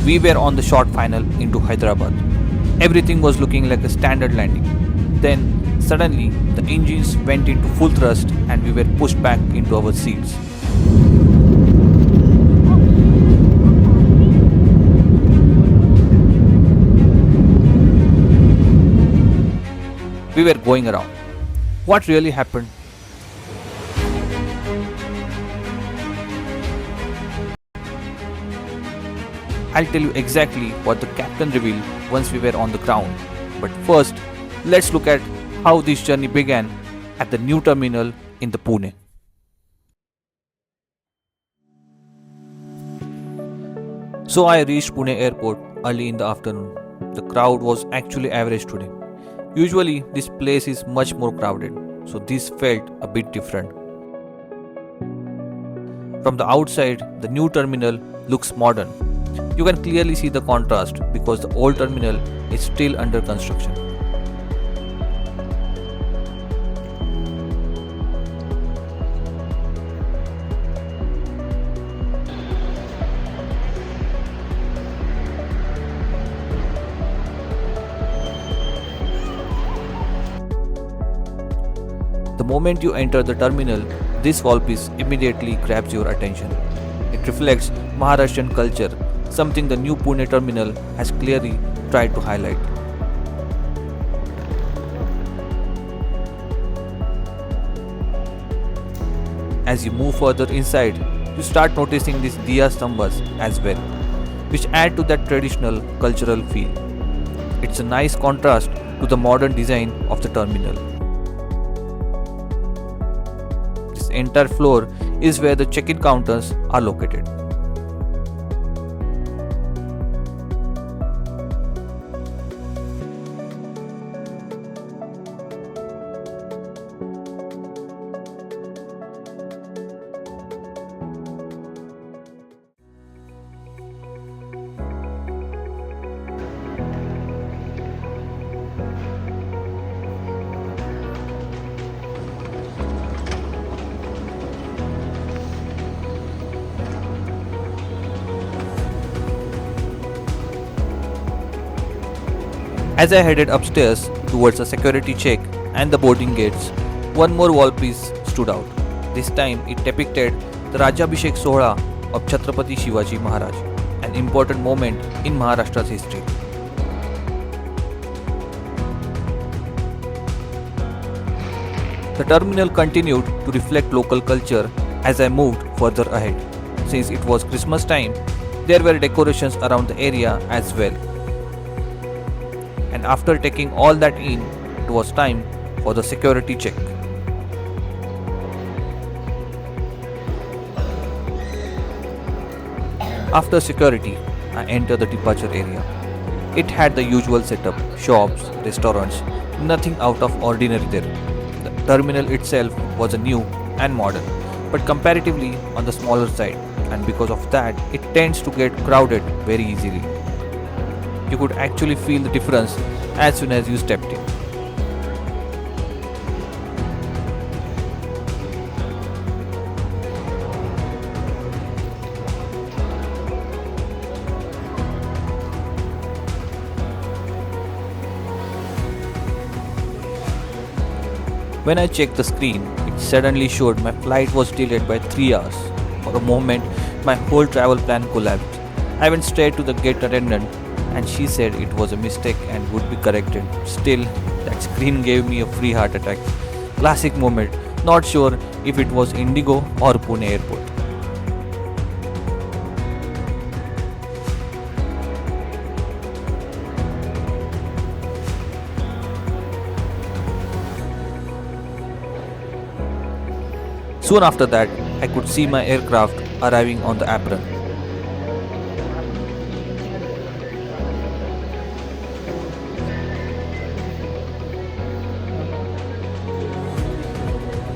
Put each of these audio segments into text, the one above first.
We were on the short final into Hyderabad. Everything was looking like a standard landing. Then, suddenly, the engines went into full thrust and we were pushed back into our seats. We were going around. What really happened? I'll tell you exactly what the captain revealed once we were on the ground. But first, let's look at how this journey began at the new terminal in the Pune. So I reached Pune Airport early in the afternoon. The crowd was actually average today. Usually this place is much more crowded, so this felt a bit different. From the outside, the new terminal looks modern. You can clearly see the contrast because the old terminal is still under construction. The moment you enter the terminal, this wallpiece immediately grabs your attention. It reflects Maharashtrian culture, something the new Pune terminal has clearly tried to highlight. As you move further inside, you start noticing these diya stambhas as well, which add to that traditional cultural feel. It's a nice contrast to the modern design of the terminal. This entire floor is where the check-in counters are located. As I headed upstairs towards the security check and the boarding gates, one more wall piece stood out. This time it depicted the Rajabhishek Sohla of Chhatrapati Shivaji Maharaj, an important moment in Maharashtra's history. The terminal continued to reflect local culture as I moved further ahead. Since it was Christmas time, there were decorations around the area as well. And after taking all that in, it was time for the security check. After security, I entered the departure area. It had the usual setup, shops, restaurants, nothing out of ordinary there. The terminal itself was a new and modern, but comparatively on the smaller side, and because of that, it tends to get crowded very easily. You could actually feel the difference as soon as you stepped in. When I checked the screen, it suddenly showed my flight was delayed by 3 hours. For a moment, my whole travel plan collapsed. I went straight to the gate attendant and she said it was a mistake and would be corrected. Still, that screen gave me a free heart attack. Classic moment, not sure if it was Indigo or Pune Airport. Soon after that, I could see my aircraft arriving on the apron.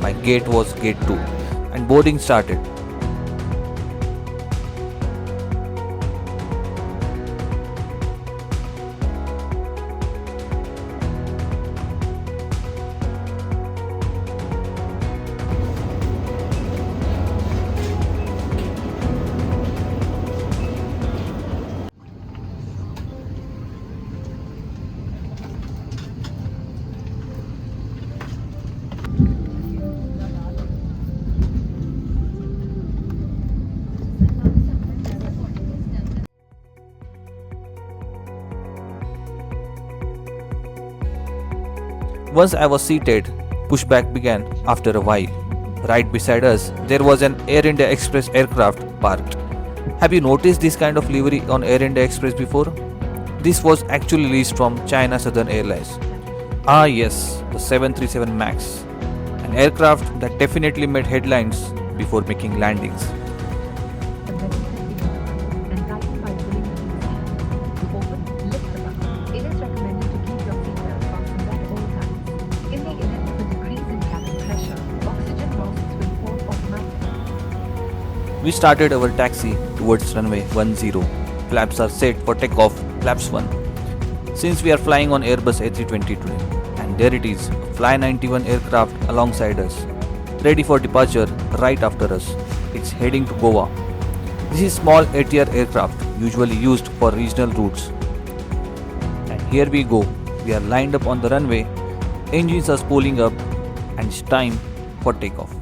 My gate was gate 2 and boarding started. Once I was seated, pushback began after a while. Right beside us, there was an Air India Express aircraft parked. Have you noticed this kind of livery on Air India Express before? This was actually leased from China Southern Airlines. Ah, yes, the 737 MAX, an aircraft that definitely made headlines before making landings. We started our taxi towards runway 10. Flaps are set for takeoff, flaps 1. Since we are flying on Airbus A320 today, and there it is, a Fly 91 aircraft alongside us, ready for departure right after us. It's heading to Goa. This is small ATR aircraft usually used for regional routes. And here we go. We are lined up on the runway, engines are spooling up, and it's time for takeoff.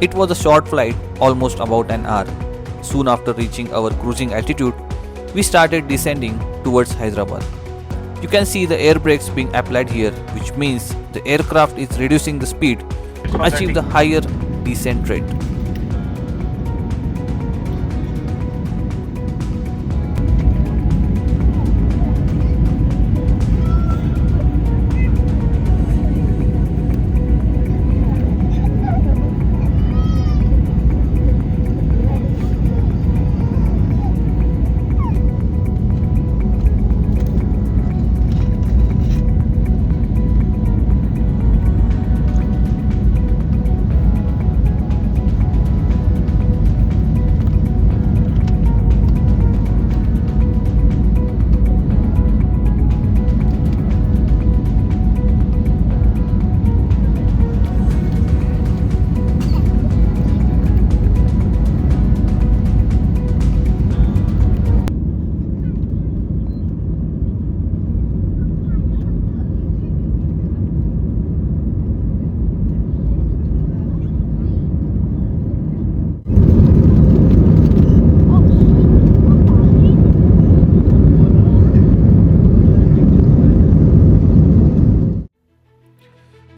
It was a short flight, almost about an hour. Soon after reaching our cruising altitude, we started descending towards Hyderabad. You can see the air brakes being applied here, which means the aircraft is reducing the speed to achieve the higher descent rate.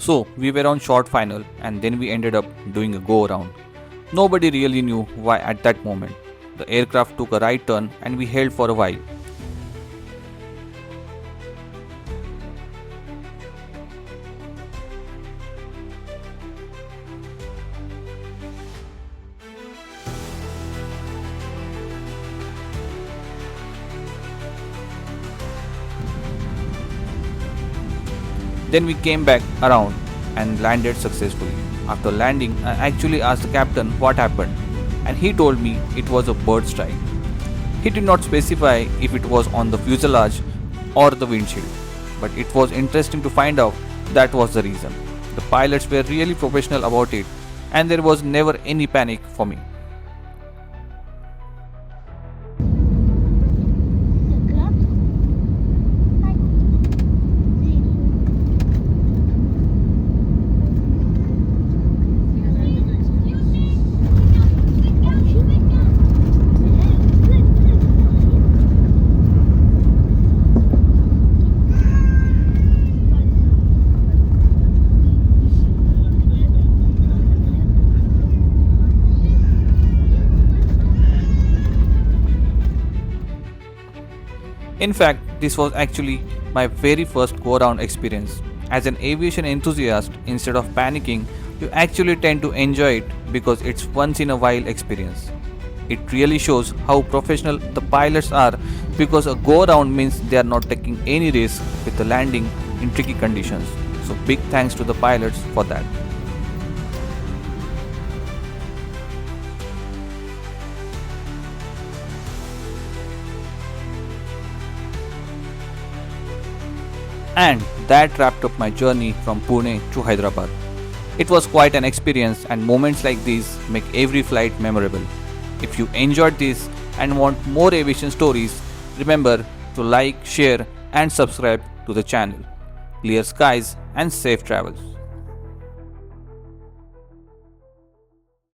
So we were on short final and then we ended up doing a go around. Nobody really knew why at that moment. The aircraft took a right turn and we held for a while. Then we came back around and landed successfully. After landing, I actually asked the captain what happened, and he told me it was a bird strike. He did not specify if it was on the fuselage or the windshield, but it was interesting to find out that was the reason. The pilots were really professional about it, and there was never any panic for me. In fact, this was actually my very first go around experience. As an aviation enthusiast, instead of panicking, you actually tend to enjoy it because it's once in a while experience. It really shows how professional the pilots are because a go around means they are not taking any risk with the landing in tricky conditions. So, big thanks to the pilots for that. And that wrapped up my journey from Pune to Hyderabad. It was quite an experience, and moments like these make every flight memorable. If you enjoyed this and want more aviation stories, remember to like, share, and subscribe to the channel. Clear skies and safe travels.